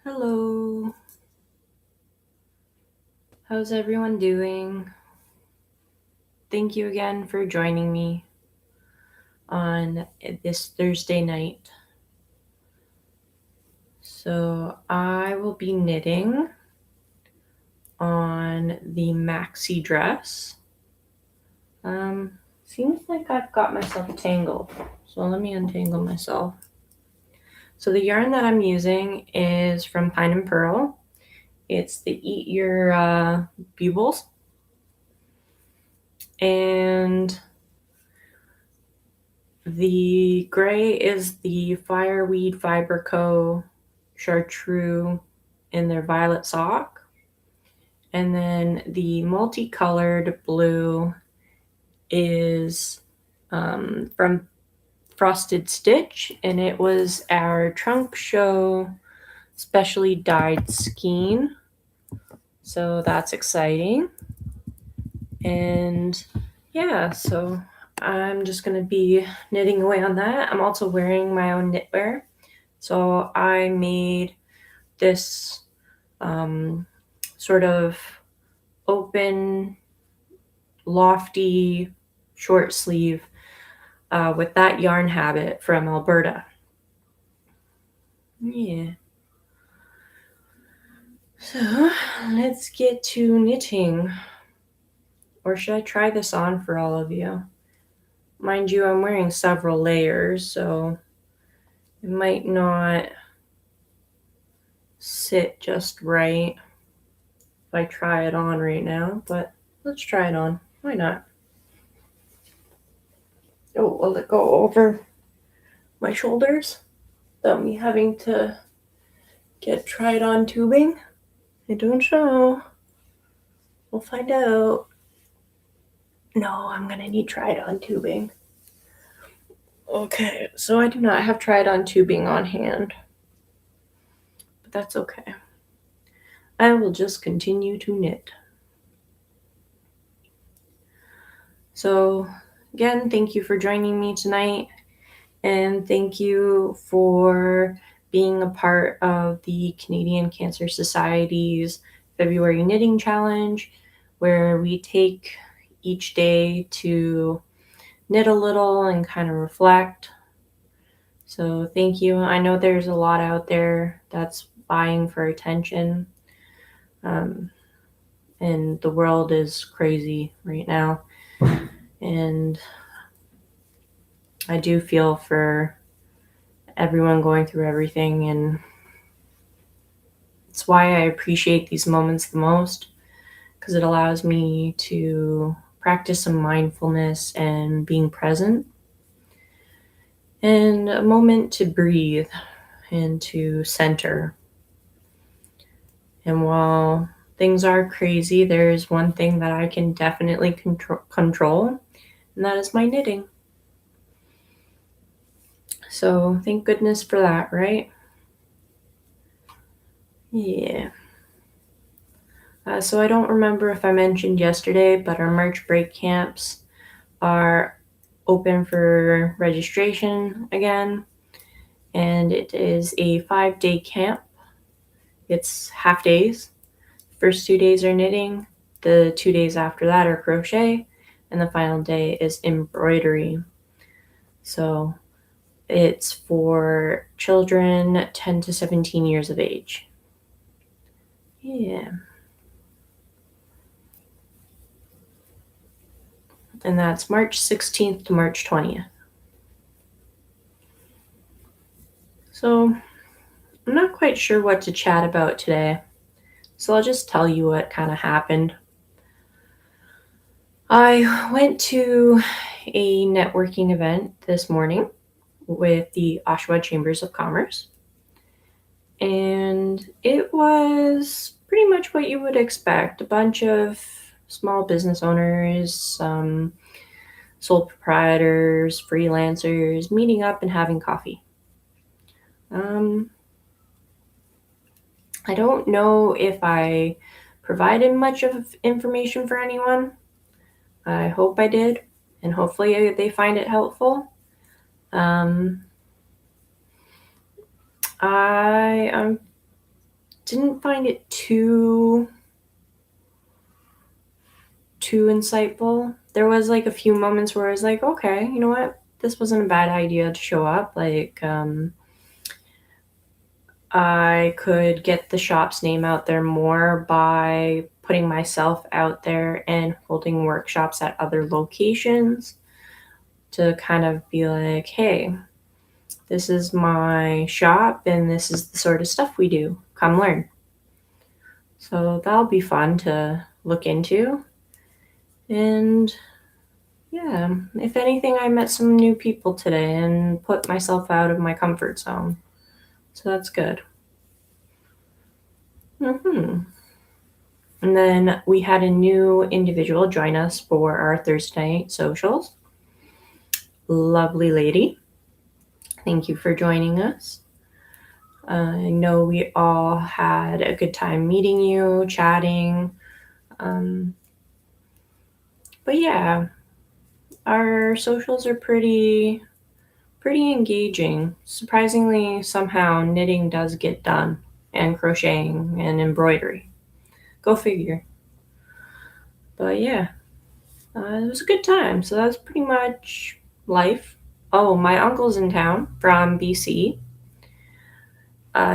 Hello. How's everyone doing? Thank you again for joining me on this Thursday night. So, I will be knitting on the maxi dress. Seems like I've got myself tangled. So, let me untangle myself. So, the yarn that I'm using is from Pine and Pearl. It's the Eat Your Bubbles. And the gray is the Fireweed Fiber Co. Chartreuse in their violet sock. And then the multicolored blue is from Frosted Stitch, and it was our Trunk Show specially dyed skein. So that's exciting. And yeah, so I'm just going to be knitting away on that. I'm also wearing my own knitwear. So I made this sort of open, lofty, short sleeve with that yarn habit from Alberta. Yeah. So let's get to knitting. Or should I try this on for all of you? Mind you, I'm wearing several layers, so it might not sit just right if I try it on right now, but let's try it on. Why not? Oh, will it go over my shoulders without me having to get tried on tubing? I don't know. We'll find out. No, I'm gonna need tried on tubing. Okay, so I do not have tried on tubing on hand, but that's okay. I will just continue to knit. So, again, thank you for joining me tonight, and thank you for being a part of the Canadian Cancer Society's February Knitting Challenge, where we take each day to knit a little and kind of reflect. So thank you. I know there's a lot out there that's vying for attention, and the world is crazy right now. And I do feel for everyone going through everything, and it's why I appreciate these moments the most, because it allows me to practice some mindfulness and being present, and a moment to breathe and to center. And while things are crazy, there's one thing that I can definitely control, and that is my knitting. So thank goodness for that, right? Yeah. So I don't remember if I mentioned yesterday, but our March break camps are open for registration again, and it is a 5-day camp. It's half days. First 2 days are knitting, the 2 days after that are crochet, and the final day is embroidery. So it's for children 10 to 17 years of age. Yeah. And that's March 16th to March 20th. So I'm not quite sure what to chat about today, so I'll just tell you what kind of happened. I went to a networking event this morning with the Oshawa Chambers of Commerce, and it was pretty much what you would expect. A bunch of small business owners, some sole proprietors, freelancers meeting up and having coffee. I don't know if I provided much of information for anyone. I hope I did, and hopefully they find it helpful. I didn't find it too insightful. There was like a few moments where I was like, okay, you know what? This wasn't a bad idea to show up. Like, I could get the shop's name out there more by putting myself out there and holding workshops at other locations to kind of be like, hey, this is my shop and this is the sort of stuff we do. Come learn. So that'll be fun to look into. And yeah, if anything, I met some new people today and put myself out of my comfort zone. So that's good. And then we had a new individual join us for our Thursday night socials. Lovely lady. Thank you for joining us. I know we all had a good time meeting you, chatting. But yeah, our socials are pretty engaging. Surprisingly, somehow knitting does get done, and crocheting and embroidery. Go figure. But yeah, it was a good time. So that's pretty much life. Oh, my uncle's in town from BC.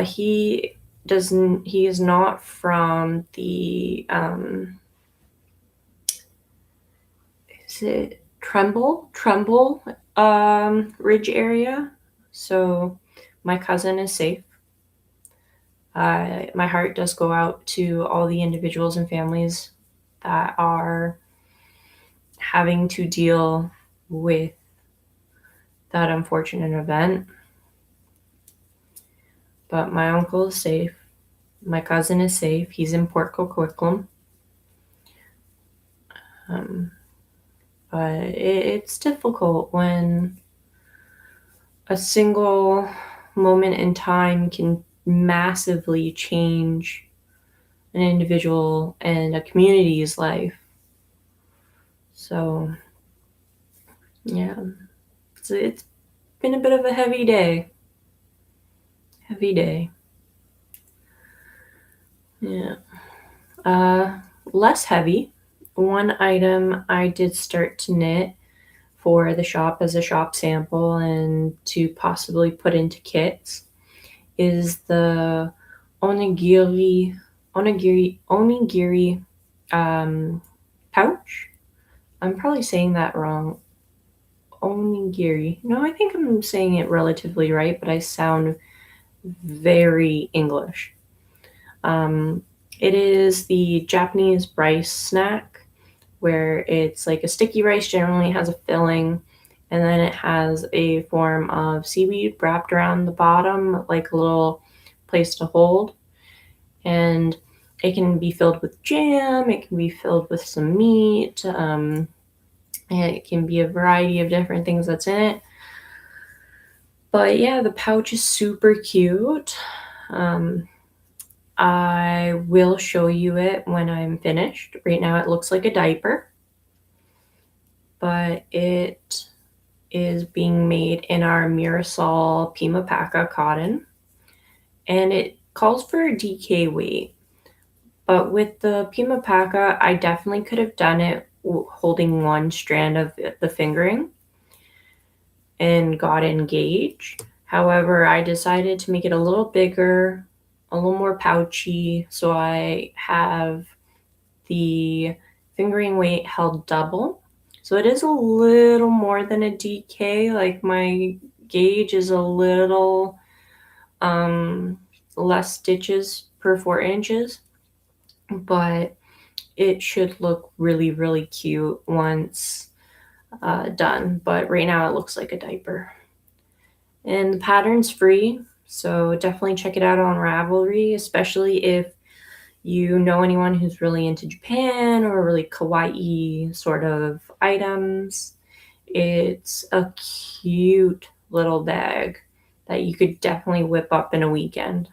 He doesn't. He is not from the. Is it Trumbull Ridge area? So my cousin is safe. My heart does go out to all the individuals and families that are having to deal with that unfortunate event. But my uncle is safe. My cousin is safe. He's in Port Coquitlam. But it's difficult when a single moment in time can massively change an individual and a community's life. So, yeah, it's been a bit of a heavy day. Yeah. Less heavy. One item I did start to knit for the shop as a shop sample and to possibly put into kits is the onigiri pouch. I'm probably saying that wrong. Onigiri. No, I think I'm saying it relatively right, but I sound very English. It is the Japanese rice snack where it's like a sticky rice, generally has a filling, and then it has a form of seaweed wrapped around the bottom, like a little place to hold. And it can be filled with jam, it can be filled with some meat, and it can be a variety of different things that's in it. But yeah, the pouch is super cute. I will show you it when I'm finished. Right now it looks like a diaper, but it is being made in our Mirasol Pima Paca cotton, and it calls for a DK weight. But with the Pima Paca, I definitely could have done it holding one strand of the fingering and got engaged. However, I decided to make it a little bigger, a little more pouchy, so I have the fingering weight held double. So it is a little more than a DK. Like my gauge is a little less stitches per 4 inches, but it should look really, really cute once done. But right now it looks like a diaper. And the pattern's free, so definitely check it out on Ravelry, especially if you know anyone who's really into Japan or really kawaii sort of items. It's a cute little bag that you could definitely whip up in a weekend.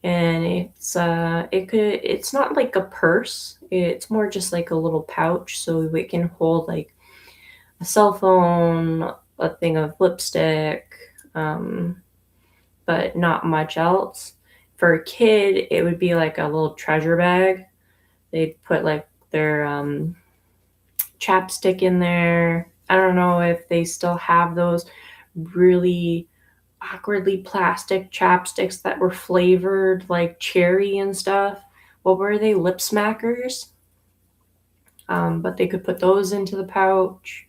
And it's not like a purse. It's more just like a little pouch, so it can hold like a cell phone, a thing of lipstick, but not much else. for a kid, it would be like a little treasure bag. They'd put like their chapstick in there. I don't know if they still have those really awkwardly plastic chapsticks that were flavored like cherry and stuff. What were they? Lip smackers. But they could put those into the pouch.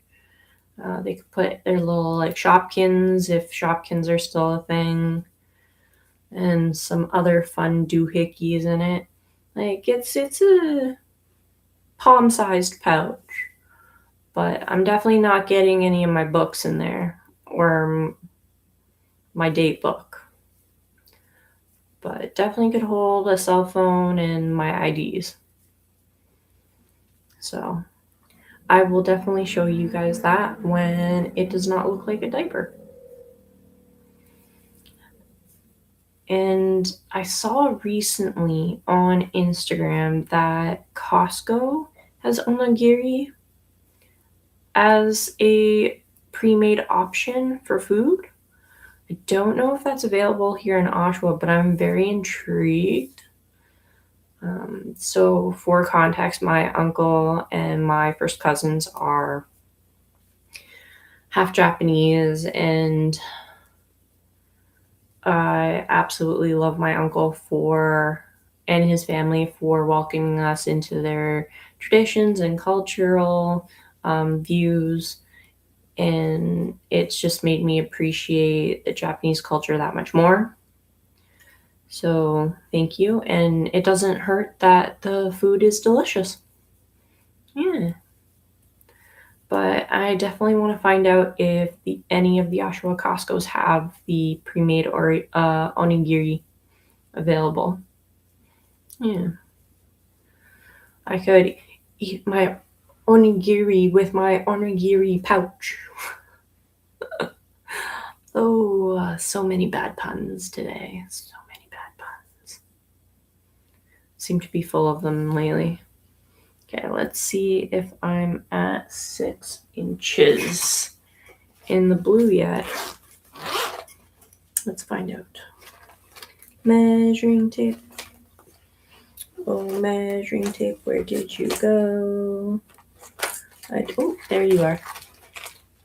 They could put their little like Shopkins if Shopkins are still a thing, and some other fun doohickeys in it. Like it's a palm-sized pouch, but I'm definitely not getting any of my books in there or my date book. But it definitely could hold a cell phone and my IDs. So I will definitely show you guys that when it does not look like a diaper. And I saw recently on Instagram that Costco has onigiri as a pre-made option for food. I don't know if that's available here in Oshawa, but I'm very intrigued. So for context, my uncle and my first cousins are half Japanese, and I absolutely love my uncle and his family for welcoming us into their traditions and cultural views. And it's just made me appreciate the Japanese culture that much more. So thank you. And it doesn't hurt that the food is delicious. Yeah. But I definitely want to find out if any of the Oshawa Costco's have the pre-made onigiri available. Yeah. I could eat my onigiri with my onigiri pouch. Oh, so many bad puns today. So many bad puns. Seem to be full of them lately. Okay, let's see if I'm at 6 inches in the blue yet. Let's find out. Measuring tape. Oh, measuring tape, where did you go? Oh, there you are.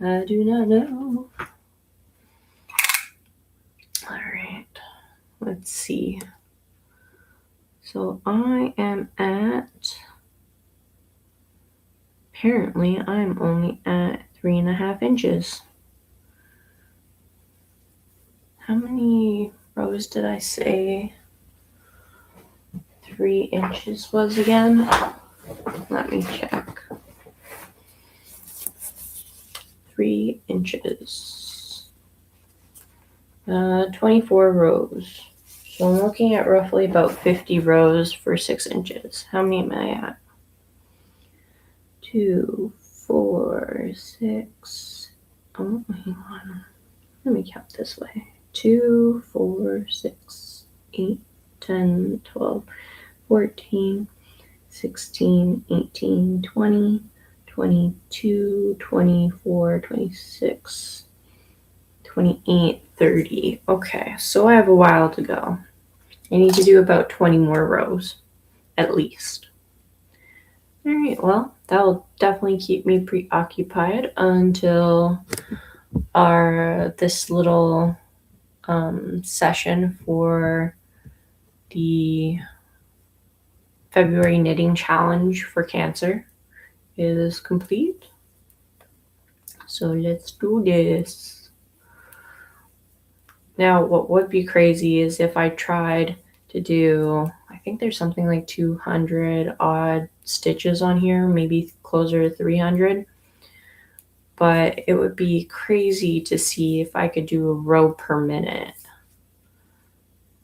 I do not know. All right, let's see. So apparently I'm only at 3.5 inches. How many rows did I say 3 inches was again? Let me check. 3 inches. 24 rows. So I'm looking at roughly about 50 rows for 6 inches. How many am I at? 2, 4, 6. Oh, hang on. Let me count this way. 2, 4, 6, 8, 10, 12, 14, 16, 18, 20, 22, 24, 26, 28, 30. Okay, so I have a while to go. I need to do about 20 more rows, at least. All right, well, that will definitely keep me preoccupied until this little session for the February knitting challenge for cancer is complete. So let's do this. Now, what would be crazy is if I tried to do, I think there's something like 200 odd stitches on here, maybe closer to 300. But it would be crazy to see if I could do a row per minute.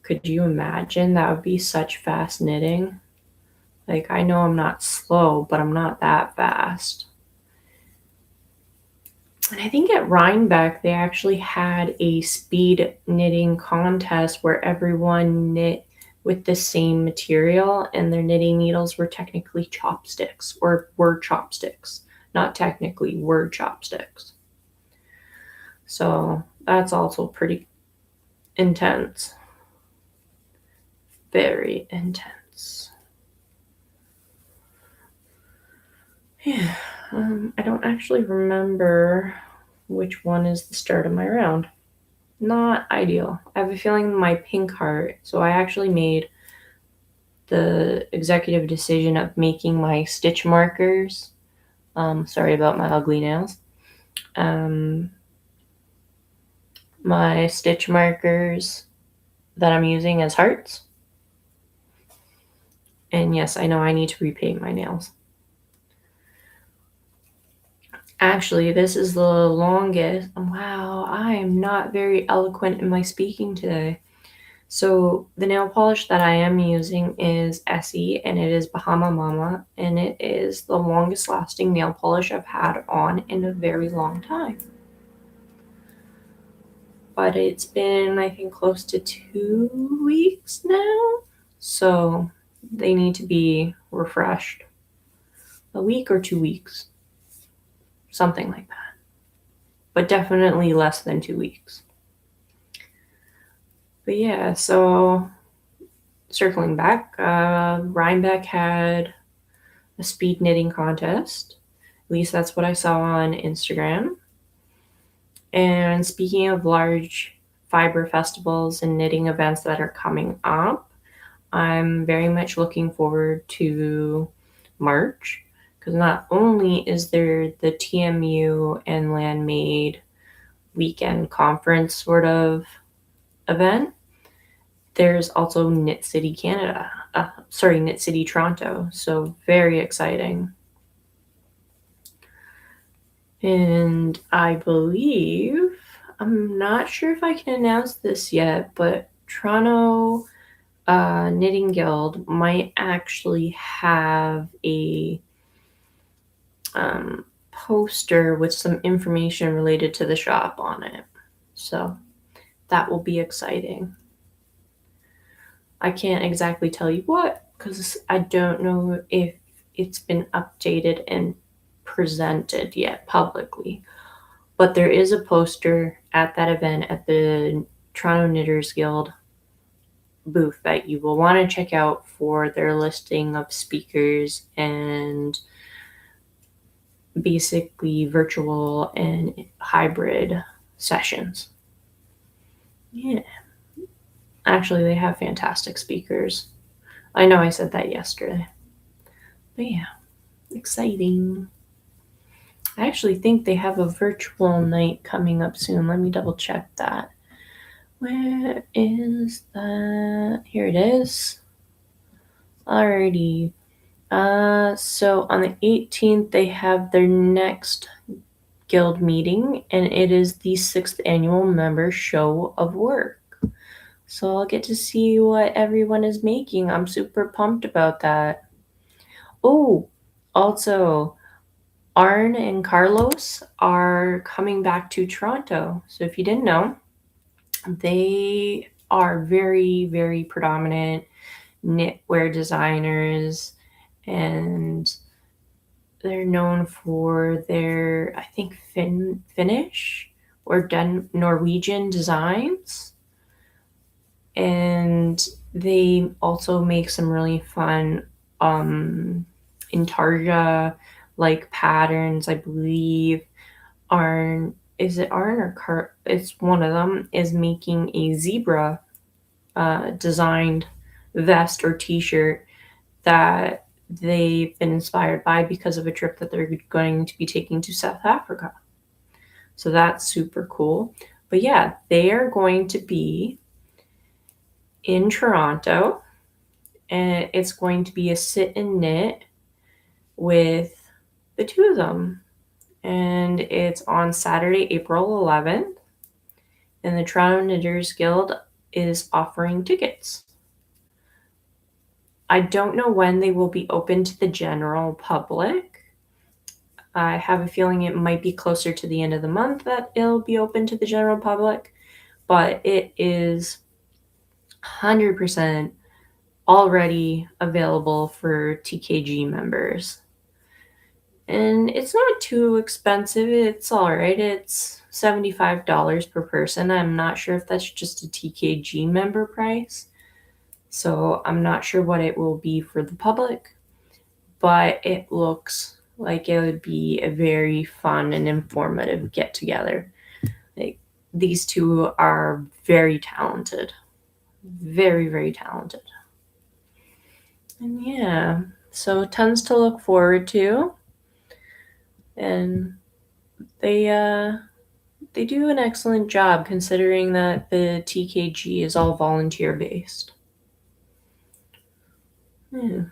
Could you imagine? That would be such fast knitting. Like, I know I'm not slow, but I'm not that fast. And I think at Rhinebeck, they actually had a speed knitting contest where everyone knit with the same material, and their knitting needles were technically chopsticks, or were chopsticks. Not technically, were chopsticks. So that's also pretty intense. very intense. Yeah, I don't actually remember which one is the start of my round. Not ideal. I have a feeling my pink heart, so I actually made the executive decision of making my stitch markers. Sorry about my ugly nails. My stitch markers that I'm using as hearts. And yes, I know I need to repaint my nails. Actually, this is the longest. Wow, I am not very eloquent in my speaking today. So the nail polish that I am using is Essie, and it is Bahama Mama, and it is the longest lasting nail polish I've had on in a very long time. But it's been, I think, close to 2 weeks now, so they need to be refreshed. A week or 2 weeks, something like that, but definitely less than 2 weeks. But yeah, so circling back, Rhinebeck had a speed knitting contest. At least that's what I saw on Instagram. And speaking of large fiber festivals and knitting events that are coming up, I'm very much looking forward to March, because not only is there the TMU and Landmade weekend conference sort of event, there's also Knit City Canada. Knit City Toronto. So very exciting. And I believe, I'm not sure if I can announce this yet, but Toronto Knitting Guild might actually have a poster with some information related to the shop on it. So that will be exciting. I can't exactly tell you what, because I don't know if it's been updated and presented yet publicly. But there is a poster at that event at the Toronto Knitters Guild booth that you will want to check out for their listing of speakers and basically virtual and hybrid sessions. Yeah. Actually, they have fantastic speakers. I know I said that yesterday. But yeah, exciting. I actually think they have a virtual night coming up soon. Let me double check that. Where is that? Here it is. Alrighty. So on the 18th, they have their next guild meeting, and it is the 6th annual member show of work. So I'll get to see what everyone is making. I'm super pumped about that. Oh, also, Arn and Carlos are coming back to Toronto. So if you didn't know, they are very, very predominant knitwear designers, and they're known for their, I think, Finnish or Norwegian designs. And they also make some really fun intarsia like patterns. I believe Arn or it's one of them is making a zebra designed vest or t-shirt that they've been inspired by because of a trip that they're going to be taking to South Africa. So that's super cool. But yeah, they are going to be in Toronto, and it's going to be a sit and knit with the two of them. And it's on Saturday, April 11th. And the Toronto Knitters Guild is offering tickets. I don't know when they will be open to the general public. I have a feeling it might be closer to the end of the month that it'll be open to the general public, but it is 100% already available for TKG members. And it's not too expensive. It's all right. It's $75 per person. I'm not sure if that's just a TKG member price. So I'm not sure what it will be for the public, but it looks like it would be a very fun and informative get together. Like, these two are very talented, very, very talented. And yeah, so tons to look forward to. And they do an excellent job considering that the TKG is all volunteer based. Yeah.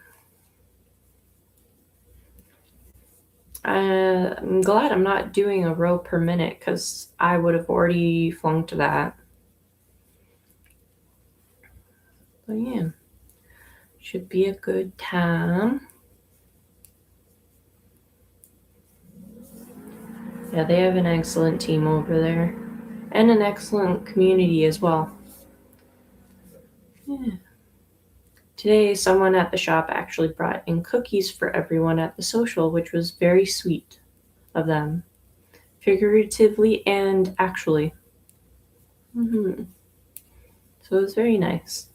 I'm glad I'm not doing a row per minute because I would have already flunked that. But yeah, should be a good time. Yeah, they have an excellent team over there and an excellent community as well. Yeah. Today, someone at the shop actually brought in cookies for everyone at the social, which was very sweet of them, figuratively and actually. So it was very nice.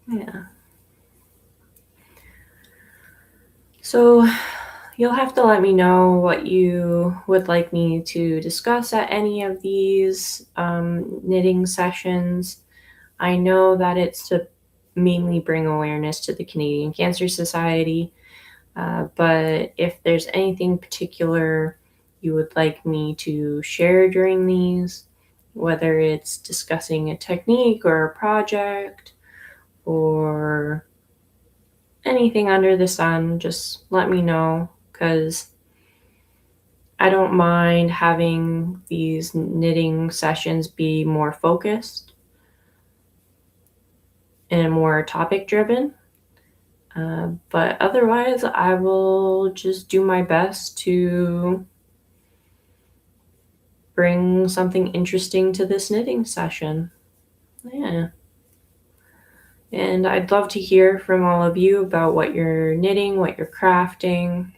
Yeah. So you'll have to let me know what you would like me to discuss at any of these knitting sessions. I know that it's to mainly bring awareness to the Canadian Cancer Society, but if there's anything particular you would like me to share during these, whether it's discussing a technique or a project or anything under the sun, just let me know because I don't mind having these knitting sessions be more focused and more topic driven. But otherwise, I will just do my best to bring something interesting to this knitting session. Yeah. And I'd love to hear from all of you about what you're knitting, what you're crafting,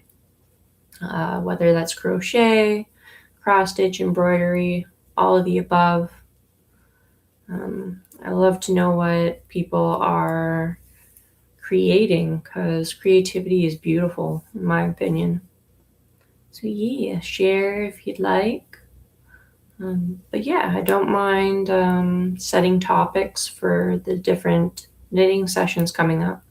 whether that's crochet, cross stitch, embroidery, all of the above. I love to know what people are creating because creativity is beautiful, in my opinion. So, yeah, share if you'd like. But yeah, I don't mind setting topics for the different knitting sessions coming up.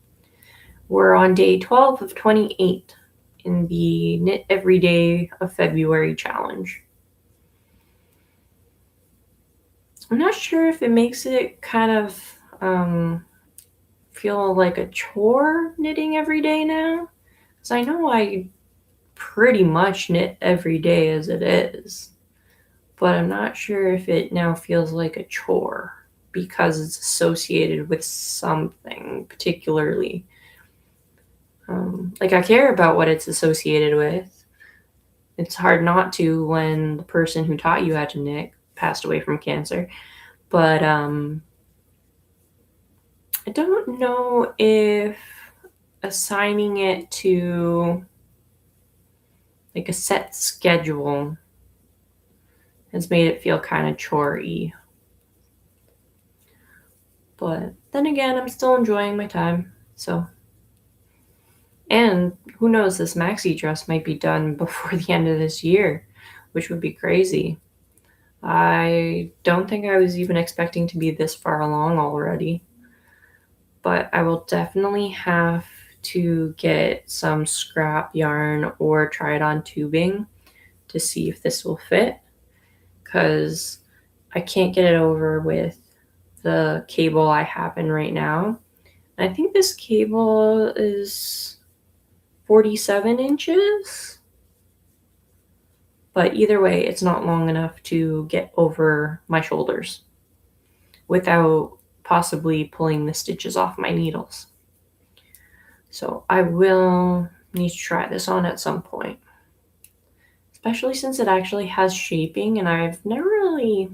We're on day 12 of 28 in the Knit Every Day of February challenge. I'm not sure if it makes it kind of feel like a chore knitting every day now. Because I know I pretty much knit every day as it is. But I'm not sure if it now feels like a chore because it's associated with something particularly. Like I care about what it's associated with. It's hard not to when the person who taught you how to knit passed away from cancer. But I don't know if assigning it to like a set schedule has made it feel kind of chore-y. But then again, I'm still enjoying my time, so. And who knows, this maxi dress might be done before the end of this year, which would be crazy. I don't think I was even expecting to be this far along already. But I will definitely have to get some scrap yarn or try it on tubing to see if this will fit because I can't get it over with the cable I have in right now. I think this cable is 47 inches, but either way, it's not long enough to get over my shoulders without possibly pulling the stitches off my needles. So I will need to try this on at some point, especially since it actually has shaping and I've never really,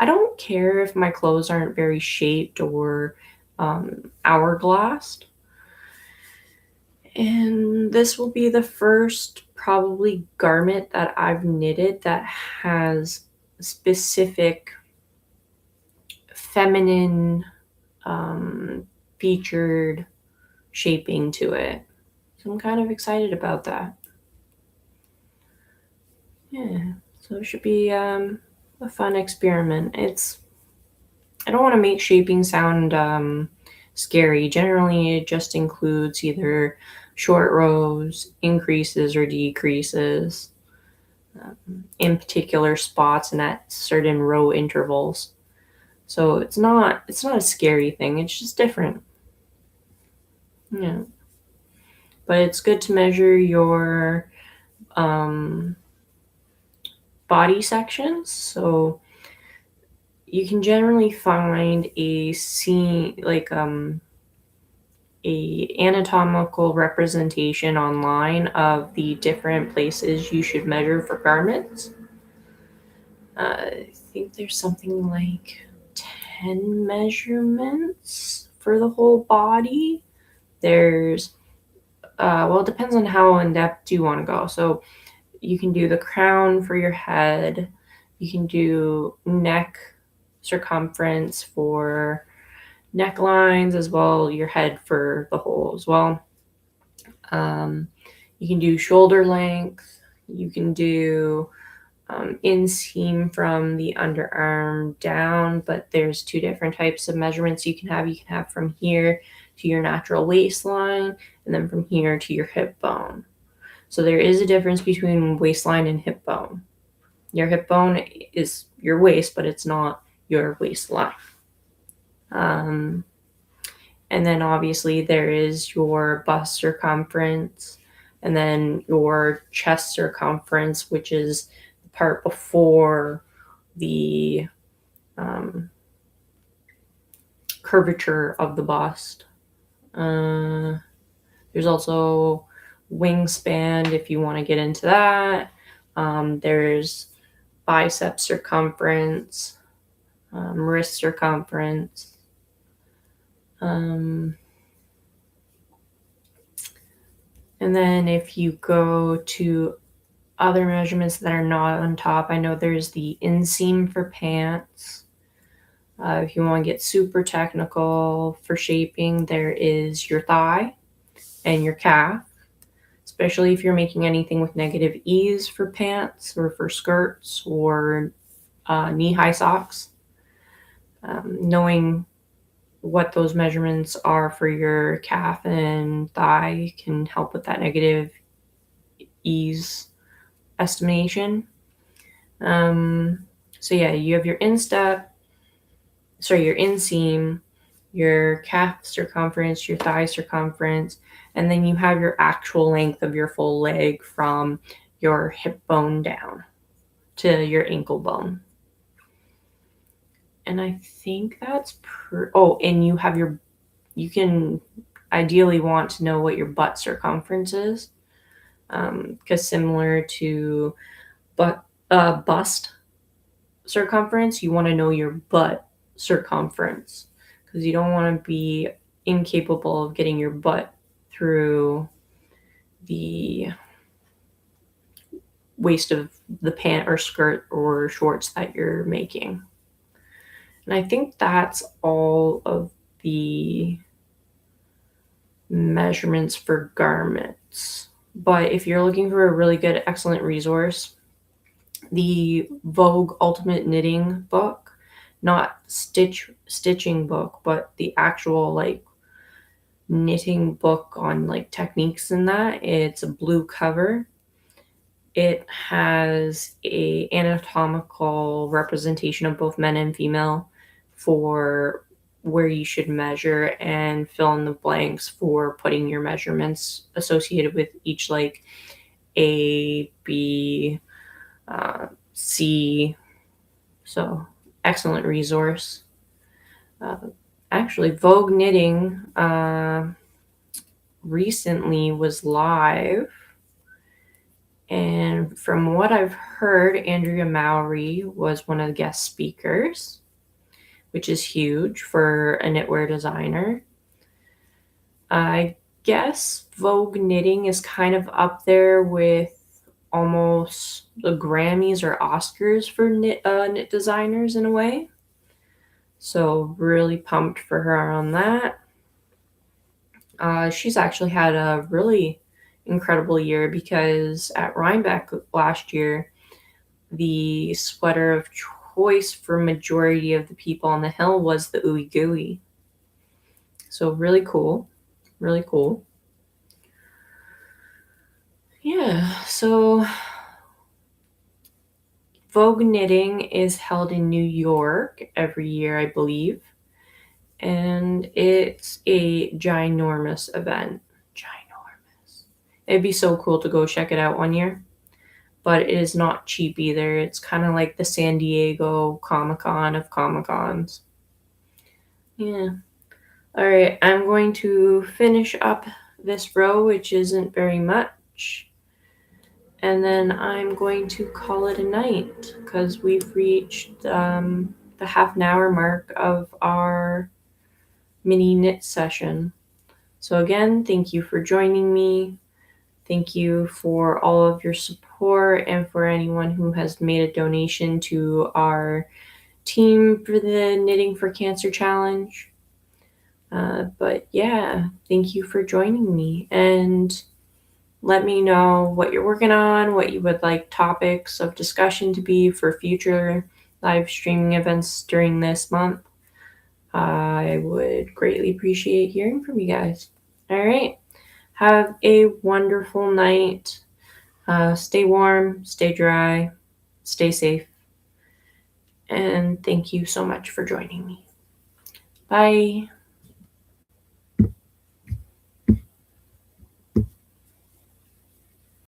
I don't care if my clothes aren't very shaped or hourglassed. And this will be the first probably garment that I've knitted that has specific feminine featured shaping to it. So I'm kind of excited about that. Yeah, so it should be a fun experiment. I don't want to make shaping sound scary. Generally, it just includes either short rows, increases, or decreases in particular spots and at certain row intervals. So it's not a scary thing. It's just different. Yeah, but it's good to measure your body sections. So you can generally find a scene like a anatomical representation online of the different places you should measure for garments. I think there's something like 10 measurements for the whole body. There's well, it depends on how in depth you want to go. So you can do the crown for your head. You can do neck circumference for necklines as well, your head for the whole as well. You can do shoulder length. You can do inseam from the underarm down, but there's two different types of measurements you can have. You can have from here to your natural waistline, and then from here to your hip bone. So there is a difference between waistline and hip bone. Your hip bone is your waist, but it's not your waistline. And then obviously there is your bust circumference, and then your chest circumference, which is the part before the curvature of the bust. There's also wingspan if you want to get into that. There's bicep circumference, wrist circumference. And then if you go to other measurements that are not on top, I know there's the inseam for pants. If you want to get super technical for shaping, there is your thigh and your calf, especially if you're making anything with negative ease for pants or for skirts or knee-high socks. Knowing what those measurements are for your calf and thigh can help with that negative ease estimation. So yeah, you have your inseam, your calf circumference, your thigh circumference, and then you have your actual length of your full leg from your hip bone down to your ankle bone. And I think that's and you can ideally want to know what your butt circumference is, because similar to bust circumference, you want to know your butt circumference, because you don't want to be incapable of getting your butt through the waist of the pant or skirt or shorts that you're making. And I think that's all of the measurements for garments. But if you're looking for a really good, excellent resource, the Vogue Ultimate Knitting book, not stitching book, but the actual like knitting book on like techniques and that. It's a blue cover. It has a anatomical representation of both men and female for where you should measure and fill in the blanks for putting your measurements associated with each like A, B, C. So excellent resource. Actually, Vogue Knitting recently was live, and from what I've heard, Andrea Mowry was one of the guest speakers, which is huge for a knitwear designer. I guess Vogue Knitting is kind of up there with almost the Grammys or Oscars for knit designers in a way. So really pumped for her on that. She's actually had a really incredible year because at Rhinebeck last year, the sweater of choice for majority of the people on the hill was the Ooey Gooey. So really cool. Really cool. Yeah, so Vogue Knitting is held in New York every year, I believe. And it's a ginormous event. Ginormous. It'd be so cool to go check it out one year. But it is not cheap either. It's kind of like the San Diego Comic Con of Comic Cons. Yeah. All right, I'm going to finish up this row, which isn't very much. And then I'm going to call it a night because we've reached the half an hour mark of our mini knit session. So, again, thank you for joining me. Thank you for all of your support and for anyone who has made a donation to our team for the Knitting for Cancer Challenge. But yeah, thank you for joining me. And let me know what you're working on, what you would like topics of discussion to be for future live streaming events during this month. I would greatly appreciate hearing from you guys. All right. Have a wonderful night. Stay warm, stay dry, stay safe. And thank you so much for joining me. Bye.